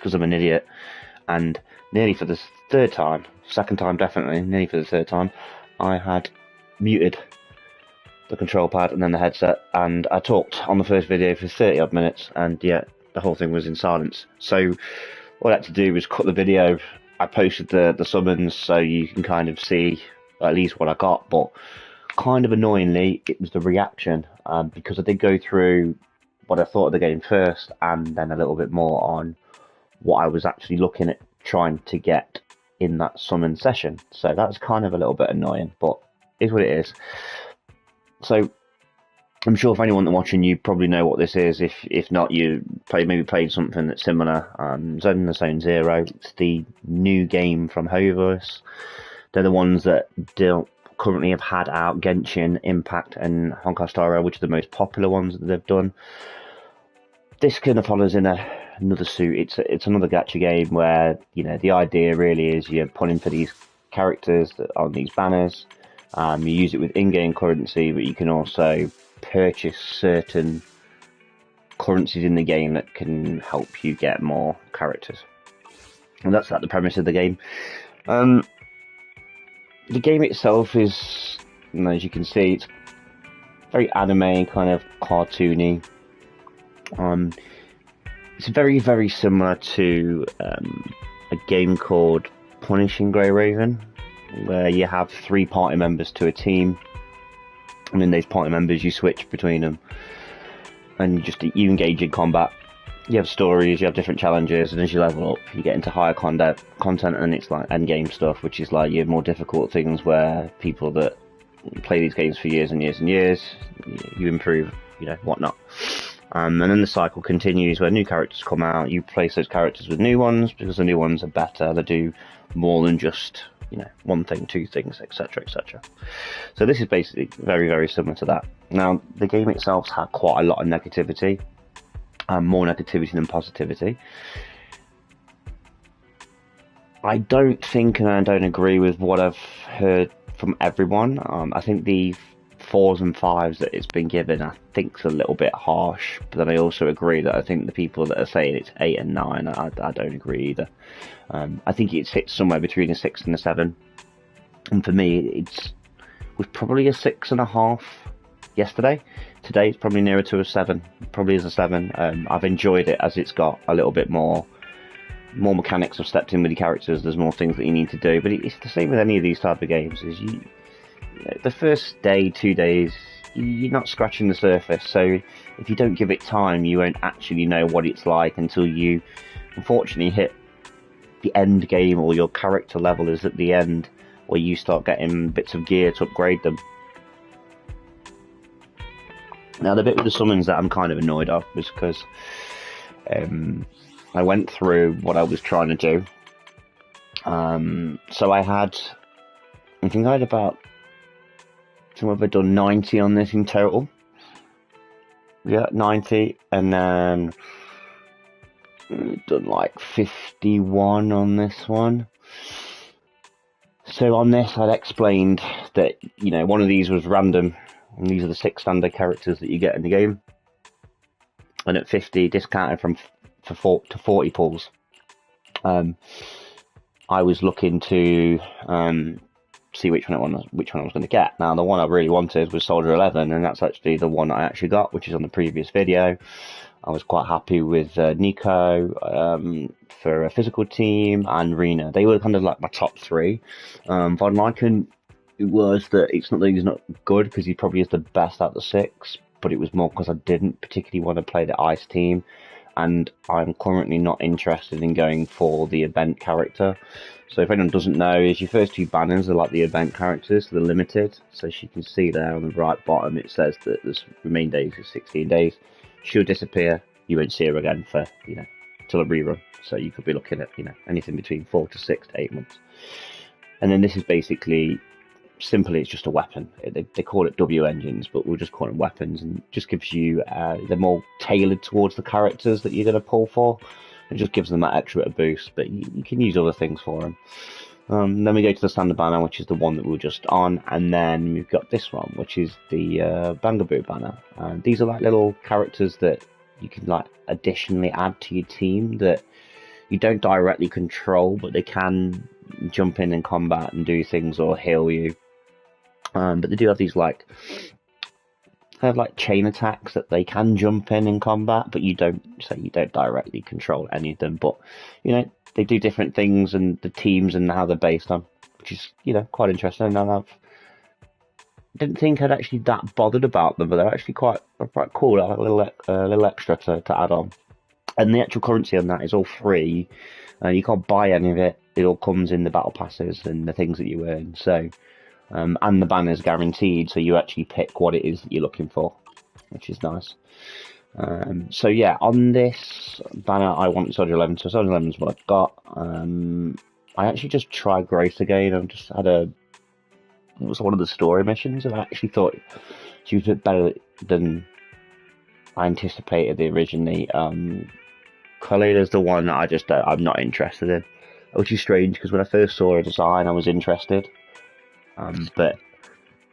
because I'm an idiot, and nearly for the second time definitely, nearly for the third time, I had muted the control pad and then the headset, and I talked on the first video for 30 odd minutes, and yet the whole thing was in silence. So what I had to do was cut the video. I posted the summons so you can kind of see at least what I got, but kind of annoyingly it was the reaction, because I did go through what I thought of the game first and then a little bit more on what I was actually looking at trying to get in that summon session. So that's kind of a little bit annoying, but is what it is. So I'm sure if anyone watching, you probably know what this is. If not, you maybe played something that's similar. Zenless Zone Zero. It's the new game from Hover's. They're the ones that currently have had out Genshin Impact and Honkai Star Rail, which are the most popular ones that they've done. This kind of follows in another suit. It's another gacha game where, you know, the idea really is you're pulling for these characters that are on these banners. You use it with in-game currency, but you can also purchase certain currencies in the game that can help you get more characters. And that's like the premise of the game. The game itself is, as you can see, it's very anime, kind of cartoony. It's very, very similar to a game called Punishing Grey Raven, where you have 3 party members to a team, and in those party members you switch between them, and you engage in combat. You have stories, you have different challenges, and as you level up you get into higher content, and it's like end game stuff, which is like you have more difficult things where people that play these games for years and years and years, you improve, whatnot. And then the cycle continues where new characters come out, you replace those characters with new ones because the new ones are better, they do more than just one thing, 2 things, etc, etc. So this is basically very, very similar to that. Now, the game itself had quite a lot of negativity, more negativity than positivity. I don't think, and I don't agree with what I've heard from everyone. I think the 4s and 5s that it's been given, I think, is a little bit harsh. But then I also agree that I think the people that are saying it's 8 and 9, I don't agree either. I think it sits somewhere between a 6 and a 7, and for me it was probably a 6.5 yesterday. Today it's probably nearer to a 7, probably is a 7. I've enjoyed it as it's got a little bit more mechanics. I've stepped in with the characters, there's more things that you need to do, but it's the same with any of these type of games. Is the first day, 2 days, you're not scratching the surface, so if you don't give it time you won't actually know what it's like until you unfortunately hit the end game, or your character level is at the end where you start getting bits of gear to upgrade them. Now, the bit with the summons that I'm kind of annoyed of was because I went through what I was trying to do. So I think I had about, I've done 90 on this in total. Yeah, 90, and then done like 51 on this one. So on this I'd explained that, one of these was random, and these are the 6 standard characters that you get in the game, and at 50 discounted to 40 pulls. I was looking to see which one I was going to get. Now, the one I really wanted was Soldier 11, and that's actually the one I actually got, which is on the previous video. I was quite happy with Nico for a physical team, and Rena. They were kind of like my top 3. Von Lycan, it was that it's not that he's not good, because he probably is the best out of the 6, but it was more because I didn't particularly want to play the Ice team, and I'm currently not interested in going for the event character. So if anyone doesn't know, is your first 2 banners are like the event characters, so they're limited. So as you can see there on the right bottom, it says that this remain days is 16 days. She'll disappear, you won't see her again for, till a rerun. So you could be looking at, anything between 4 to 6 to 8 months. And then this is basically, simply, it's just a weapon. They call it W engines, but we'll just call them weapons, and just gives you, they're more tailored towards the characters that you're going to pull for. It just gives them that extra bit of boost, but you can use other things for them. Then we go to the standard banner, which is the one that we were just on, and then we've got this one, which is the Bangaboo banner. These are like little characters that you can like additionally add to your team that you don't directly control, but they can jump in combat and do things or heal you. But they do have these like chain attacks that they can jump in combat, but you don't directly control any of them. But they do different things, and the teams and how they're based on, which is quite interesting. And I didn't think I'd actually that bothered about them, but they're actually quite cool. Like a little extra to add on. And the actual currency on that is all free. You can't buy any of it. It all comes in the battle passes and the things that you earn. So, and the banner's guaranteed, so you actually pick what it is that you're looking for, which is nice. So yeah, on this banner, I want Soldier 11. So Soldier 11 is what I've got. I actually just tried Grace again. I've just had it was one of the story missions, and I actually thought she was a bit better than I anticipated originally. Khalid the one that I'm not interested in, which is strange because when I first saw her design, I was interested. But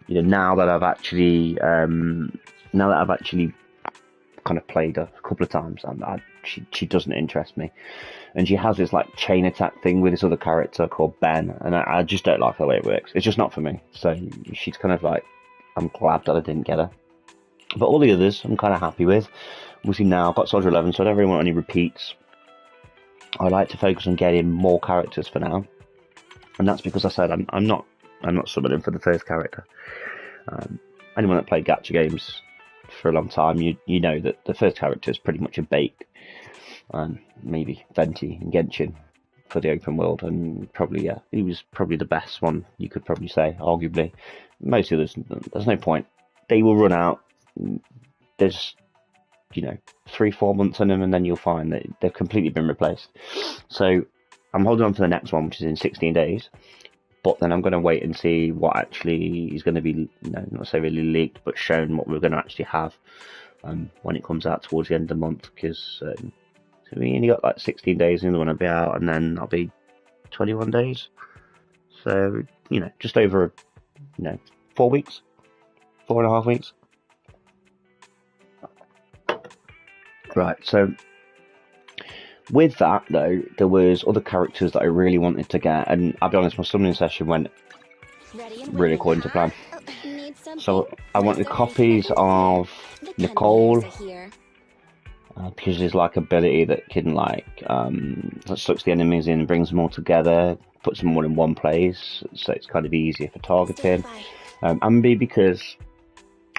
now that I've actually kind of played her a couple of times, she doesn't interest me. And she has this like chain attack thing with this other character called Ben, and I just don't like the way it works. It's just not for me. So she's kind of like, I'm glad that I didn't get her. But all the others, I'm kind of happy with. Obviously now I've got Soldier 11, so I don't really want any repeats. I like to focus on getting more characters for now, and that's because I said I'm not summoning for the first character. Anyone that played gacha games for a long time, you know that the first character is pretty much a bait. Maybe Venti and Genshin for the open world, and probably he was probably the best one, you could probably say, arguably. Most of there's no point. They will run out. There's 3-4 months on them, and then you'll find that they've completely been replaced. So I'm holding on to the next one, which is in 16 days. But then I'm going to wait and see what actually is going to be, not necessarily leaked, but shown what we're going to actually have when it comes out towards the end of the month. Because so we only got like 16 days, and the one will be out, and then I'll be 21 days. So just over 4 weeks, 4.5 weeks. Right, so with that though, there was other characters that I really wanted to get, and I'll be honest, my summoning session went really according to plan. So I wanted copies of Nicole, because there's like ability that can that sucks the enemies in and brings them all together, puts them all in one place, so it's kind of easier for targeting. Ambi, because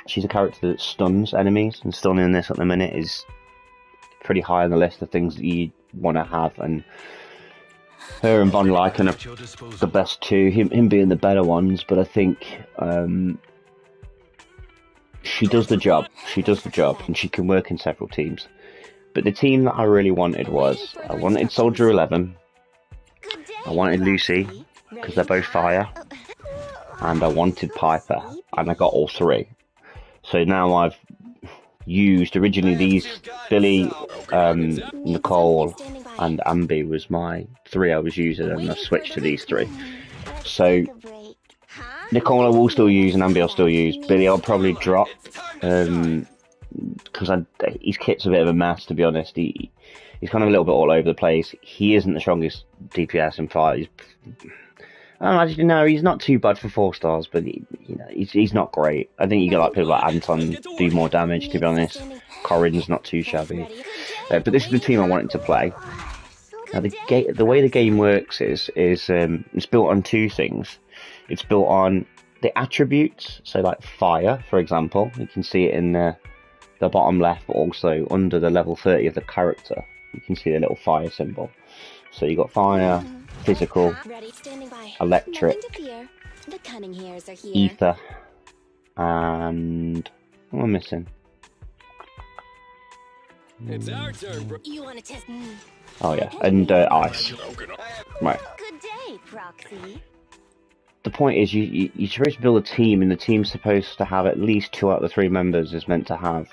she's a character that stuns enemies, and stunning this at the minute is pretty high on the list of things that you want to have, and her and Von Lycan are the best two, him being the better ones, but I think she does the job, and she can work in several teams. But the team that I really wanted was, I wanted Soldier 11, I wanted Lucy, because they're both fire, and I wanted Piper, and I got all three. So now I've used originally these Billy, Nicole, and Ambi was my three I was using, and I've switched to these three. So Nicole I will still use, and Ambi I'll still use. Billy I'll probably drop, because his kit's a bit of a mess, to be honest. He's kind of a little bit all over the place. He isn't the strongest DPS in fire. He's not too bad for 4 stars, but he's not great. I think you get like people like Anton do more damage, to be honest. Corrin's not too shabby. But this is the team I wanted to play. Now the way the game works is it's built on 2 things. It's built on the attributes, so like fire, for example. You can see it in the bottom left, but also under the level 30 of the character. You can see the little fire symbol. So you got fire, physical, electric, ether, and what am I missing? It's our turn, bro. Oh yeah, and ice. Right. The point is, you're supposed to build a team, and the team's supposed to have at least 2 out of the 3 members is meant to have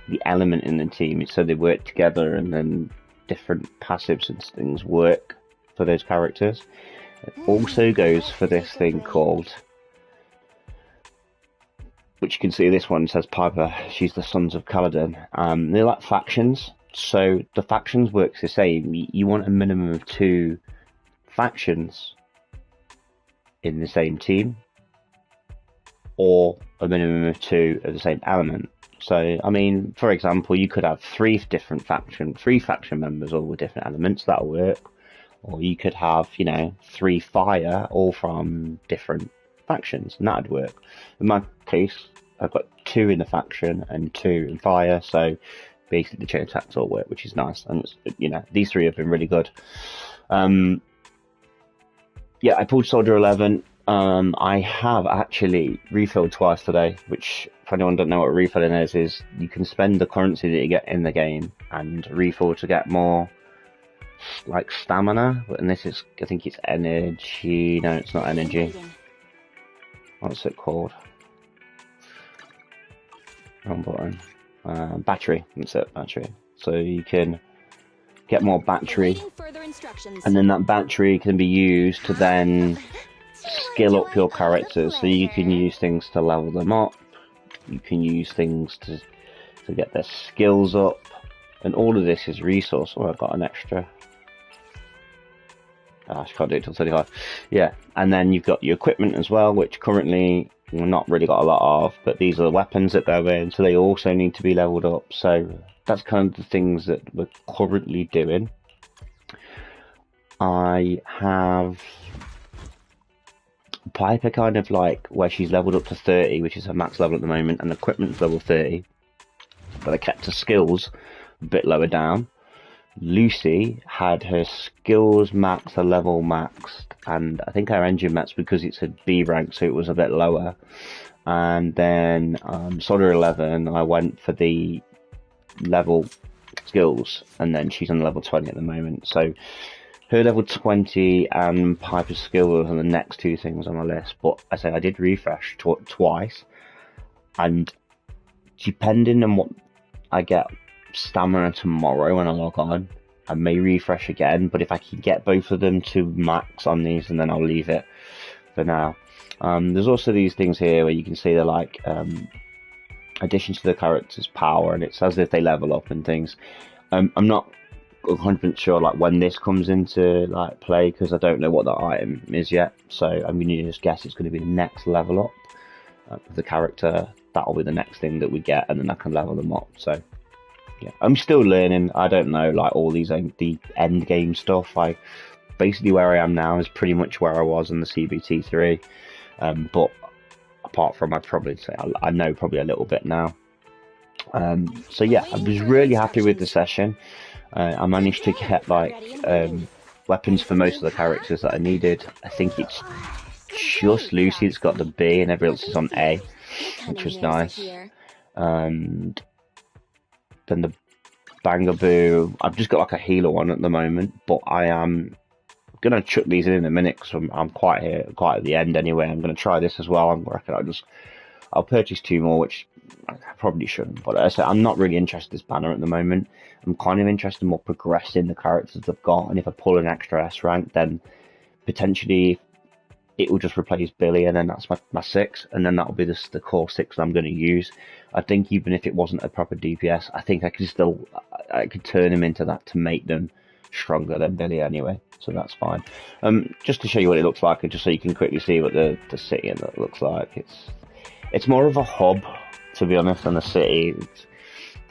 the element in the team, so they work together, and then different passives and things work for those characters. It also goes for this thing called, which you can see this one says Piper, she's the Sons of Kaladin. They're like factions, So the factions works the same. You want a minimum of 2 factions in the same team, or a minimum of 2 of the same element. So, I mean, for example, you could have 3 faction members all with different elements. That'll work. Or you could have, 3 fire, all from different factions, and that'd work. In my case, I've got 2 in the faction and 2 in fire, so basically the chain attacks all work, which is nice. And these 3 have been really good. Yeah, I pulled Soldier 11. I have actually refilled twice today, which, for anyone who don't know what refilling is you can spend the currency that you get in the game and refill to get more, like, stamina. And this is, I think it's energy. No, it's not energy. What's it called? Wrong button. Battery. That's it, battery. So you can get more battery, and then that battery can be used to then skill up your characters. So you can use things to level them up, you can use things to get their skills up, and all of this is resource. Oh, I've got an extra. I can't do it till 35. Yeah, and then you've got your equipment as well, which currently we've not really got a lot of, but these are the weapons that they're in, so they also need to be leveled up. So that's kind of the things that we're currently doing. I have Piper kind of like where she's leveled up to 30, which is her max level at the moment, and equipment's level 30, but I kept her skills a bit lower down. Lucy had her skills max, her level maxed, and I think her engine max because it's a B rank, so it was a bit lower. And then Soldier 11, I went for the level skills, and then she's on level 20 at the moment. So her level 20 and Piper's skills are the next 2 things on my list. But I say I did refresh twice, and depending on what I get stamina tomorrow when I log on, I may refresh again. But if I can get both of them to max on these, and then I'll leave it for now. There's also these things here where you can see they're like additions to the character's power, and it's as if they level up and things. I'm not 100% sure like when this comes into like play, because I don't know what that item is yet. So I'm going to just guess it's going to be the next level up of the character. That'll be the next thing that we get, and then I can level them up. So yeah, I'm still learning. I don't know like all these the end game stuff. Basically where I am now is pretty much where I was in the CBT3, but apart from I'd probably say I know probably a little bit now. So yeah, I was really happy with the session. I managed to get like weapons for most of the characters that I needed. I think it's just Lucy that's got the B and everyone else is on A, which was nice. And then the Bangaboo, I've just got like a healer one at the moment, but I am gonna chuck these in a minute because I'm quite at the end anyway. I'm gonna try this as well. I reckon I'll purchase 2 more, which I probably shouldn't, but I say I'm not really interested in this banner at the moment. I'm kind of interested in more progressing the characters they've got, and if I pull an extra S rank, then potentially it will just replace Billy, and then that's my 6, and then that'll be the core 6 I'm going to use. I think even if it wasn't a proper DPS, I think I could turn him into that to make them stronger than Billy anyway, so that's fine. Just to show you what it looks like, and just so you can quickly see what the city in that looks like. It's more of a hub, to be honest, than a city.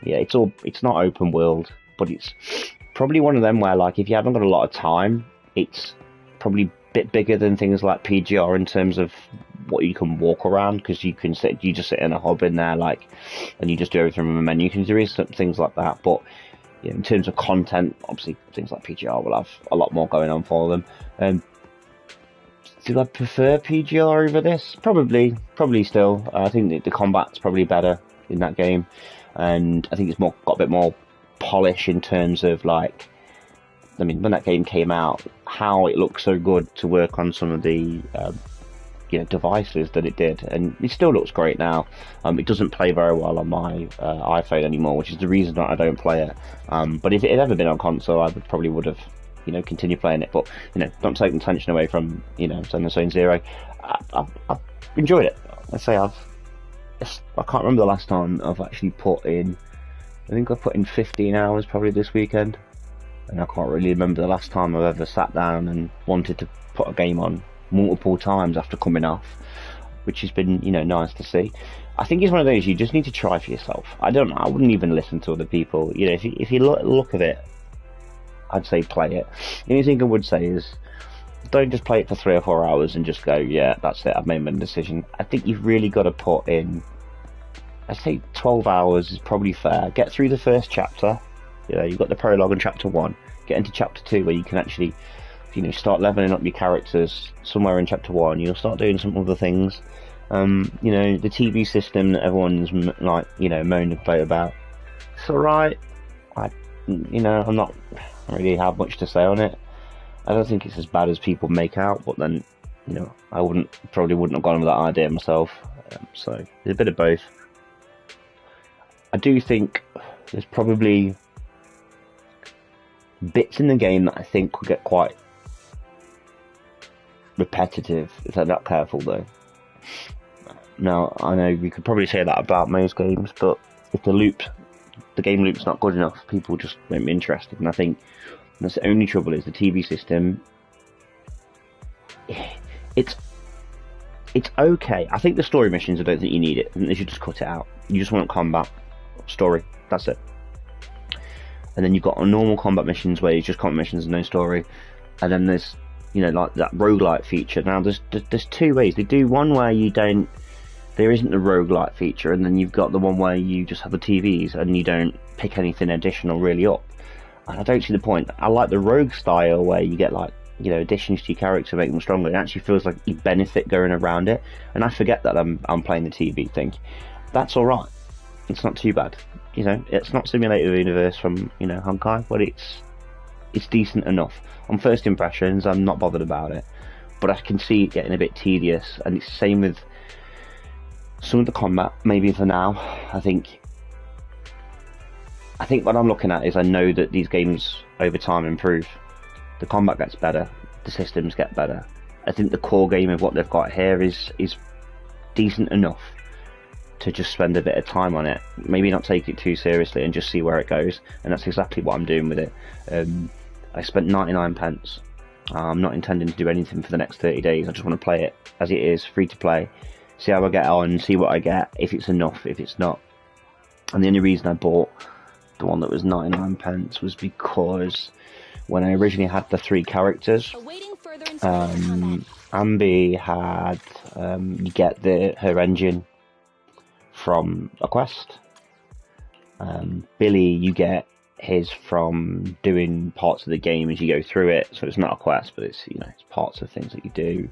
It's not open world, but it's probably one of them where, like, if you haven't got a lot of time, it's probably a bit bigger than things like PGR in terms of what you can walk around, because you just sit in a hub in there, like, and you just do everything from a menu. There is some things like that, but yeah, in terms of content, obviously things like PGR will have a lot more going on for them. Do I prefer PGR over this? Probably still. I think the combat's probably better in that game, and I think it's got a bit more polish in terms of, like, I mean, when that game came out, how it looked so good to work on some of the devices that it did, and it still looks great now. It doesn't play very well on my iPhone anymore, which is the reason that I don't play it. But if it had ever been on console, I probably would have continue playing it. But don't take the tension away from Zenless Zero. I've enjoyed it. I can't remember the last time I've actually put in I think I put in 15 hours probably this weekend, and I can't really remember the last time I've ever sat down and wanted to put a game on multiple times after coming off, which has been, you know, nice to see. I think it's one of those you just need to try for yourself. I don't know, I wouldn't even listen to other people. You know, if you look at it, I'd say play it. The only thing I would say is don't just play it for 3 or 4 hours and just go, yeah, that's it, I've made my decision. I think you've really got to put in, I'd say 12 hours is probably fair. Get through the first chapter. You know, you've got the prologue in chapter 1. Get into chapter 2 where you can actually, you know, start leveling up your characters somewhere in chapter 1. You'll start doing some other things. You know, the TV system that everyone's like, you know, moaned and played about. It's alright. You know, I don't really have much to say on it. I don't think it's as bad as people make out, but then, you know, I probably wouldn't have gone with that idea myself. So there's a bit of both. I do think there's probably bits in the game that I think will get quite repetitive if they're not careful, though. Now, I know we could probably say that about most games, but if the game loop's not good enough, people just won't be interested. And I think that's the only trouble is the TV system. It's okay. I think the story missions, I don't think you need it. I think they should just cut it out. You just want combat, story. That's it. And then you've got normal combat missions where it's just combat missions and no story. And then there's, you know, like that roguelite feature. Now there's 2 ways. They do one where there isn't the roguelite feature, and then you've got the one where you just have the TVs and you don't pick anything additional really up. And I don't see the point. I like the rogue style where you get, like, you know, additions to your character to make them stronger. It actually feels like you benefit going around it. And I forget that I'm playing the TV thing. That's alright. It's not too bad. You know, it's not Simulator Universe from, you know, Honkai, but it's decent enough. On first impressions, I'm not bothered about it. But I can see it getting a bit tedious, and it's the same with some of the combat, maybe for now. I think what I'm looking at is I know that these games over time improve. The combat gets better, the systems get better. I think the core game of what they've got here is decent enough to just spend a bit of time on it. Maybe not take it too seriously and just see where it goes. And that's exactly what I'm doing with it. I spent 99 pence. I'm not intending to do anything for the next 30 days. I just want to play it as it is, free to play. See how I get on, see what I get, if it's enough, if it's not. And the only reason I bought the one that was 99 pence was because when I originally had the 3 characters, Ambi had, you get her engine from a quest. Billy, you get his from doing parts of the game as you go through it, so it's not a quest, but it's, you know, it's parts of things that you do.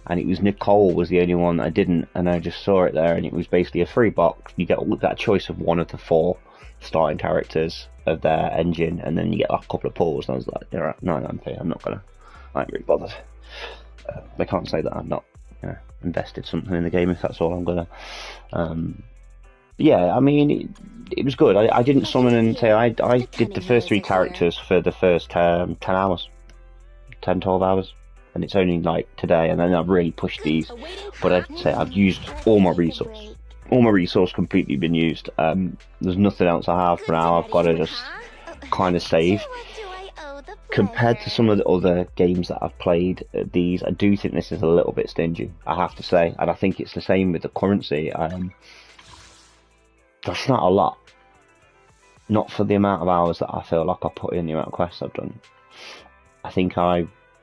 And it was Nicole was the only one that I didn't, and I just saw it there, and it was basically a free box. You get that choice of one of the 4 starting characters of their engine, and then you get like a couple of pulls, and I was like, you're at 99p, I ain't really bothered. I can't say that I've not, you know, invested something in the game if that's all I'm gonna. Yeah, I mean, it was good. I didn't summon and say I did the first 3 characters for the first 10 hours, 12 hours. And it's only like today, and then I've really pushed these. But I'd say I've used all my resource. All my resource completely been used. There's nothing else I have for now. I've got to just kind of save. Compared to some of the other games that I've played, these, I do think this is a little bit stingy, I have to say. And I think it's the same with the currency. That's not a lot. Not for the amount of hours that I feel like I put in, the amount of quests I've done. I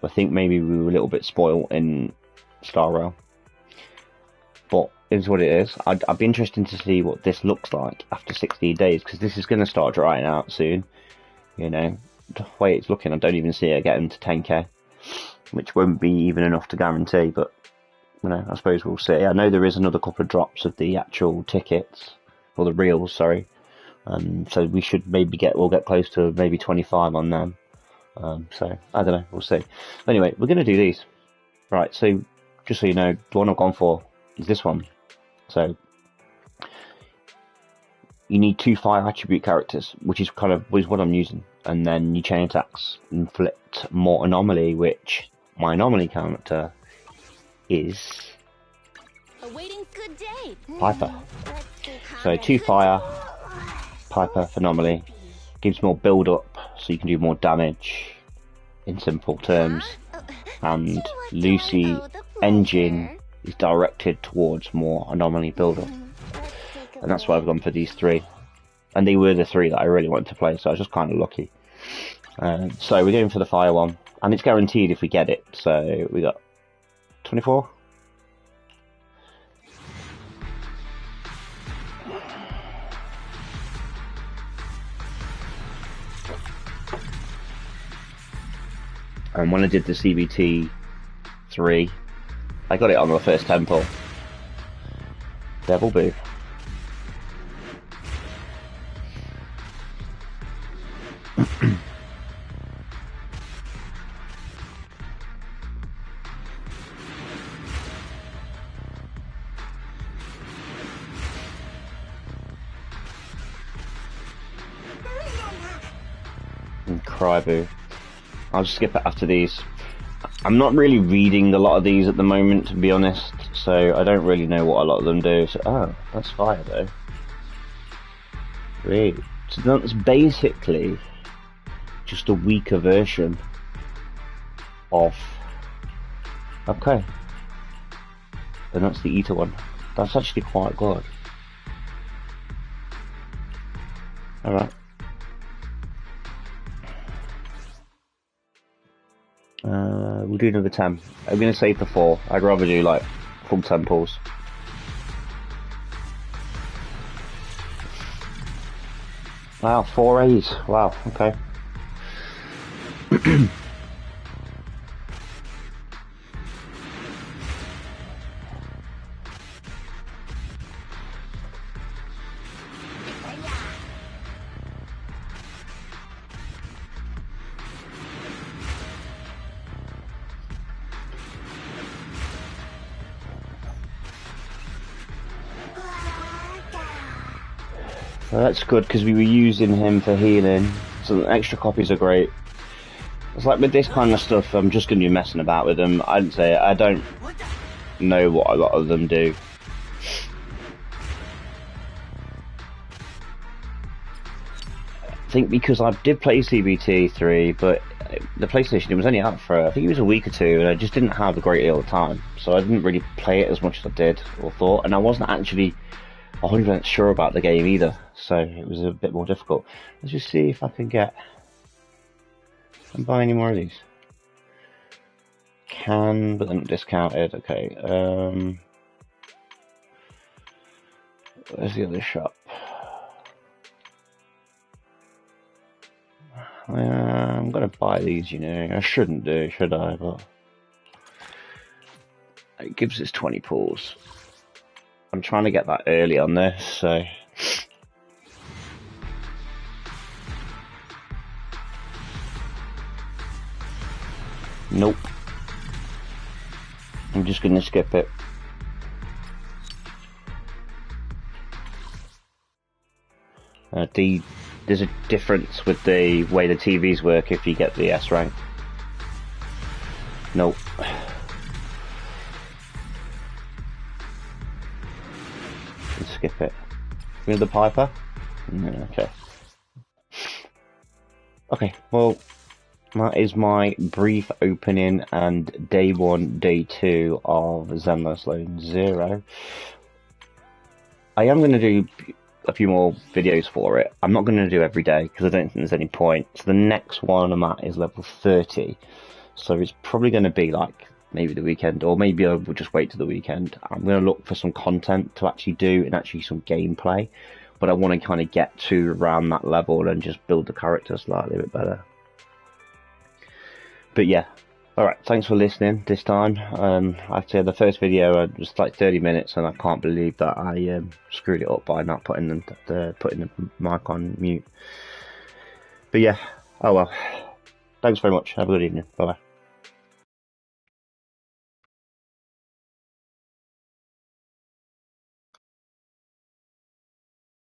think maybe we were a little bit spoiled in Star Rail, but it's what it is. I'd be interested to see what this looks like after 16 days, because this is going to start drying out soon. You know, the way it's looking, I don't even see it getting to 10k, which won't be even enough to guarantee, but, you know, I suppose we'll see. I know there is another couple of drops of the actual tickets, or the reels, sorry. So we should we'll get close to maybe 25 on them. So, I don't know, we'll see. Anyway, we're going to do these. Right, so, just so you know, the one I've gone for is this one. So, you need 2 fire attribute characters, which is what I'm using. And then you chain attacks, inflict more anomaly, which my anomaly character is Piper. So 2 fire, Piper phenomenally. Gives more build up, so you can do more damage in simple terms. And Lucy engine is directed towards more anomaly build up. And that's why I've gone for these three. And they were the three that I really wanted to play, so I was just kind of lucky. So we're going for the fire one. And it's guaranteed if we get it. So we got 24. And when I did the CBT 3, I got it on the first temple. Devil Boo. And Cryboo. I'll just skip it after these. I'm not really reading a lot of these at the moment, to be honest, so I don't really know what a lot of them do. So, oh, that's fire though. Great. So that's basically just a weaker version of... Okay. And that's the Eater one. That's actually quite good. Alright. We'll do another 10. I'm going to save for 4. I'd rather do like full temples. Wow, 4 A's. Wow, okay. So that's good because we were using him for healing, so the extra copies are great. It's like with this kind of stuff, I'm just going to be messing about with them. I'd say I don't know what a lot of them do. I think because I did play CBT 3, but the PlayStation, it was only out for, I think it was a week or two, and I just didn't have a great deal of time. So I didn't really play it as much as I did or thought, and I wasn't actually 100% sure about the game either, so it was a bit more difficult. Let's just see if I can buy any more of these. Can, but they're not discounted. Okay, where's the other shop? I'm gonna buy these, you know. I shouldn't do, should I? But it gives us 20 pulls. I'm trying to get that early on this, so... Nope. I'm just going to skip it. There's a difference with the way the TVs work if you get the S rank. Nope. Skip it. With the Piper? Okay. Okay, well, that is my brief opening and day 1, day 2 of Zenless Lone Zero. I am going to do a few more videos for it. I'm not going to do every day because I don't think there's any point. So the next one I'm at is level 30. So it's probably going to be like maybe the weekend, or maybe I will just wait till the weekend. I'm going to look for some content to actually do and actually some gameplay, but I want to kind of get to around that level and just build the character slightly a bit better. But yeah, alright, thanks for listening this time. I'd say the first video was like 30 minutes and I can't believe that I screwed it up by not putting the mic on mute. But yeah, oh well. Thanks very much. Have a good evening. Bye bye.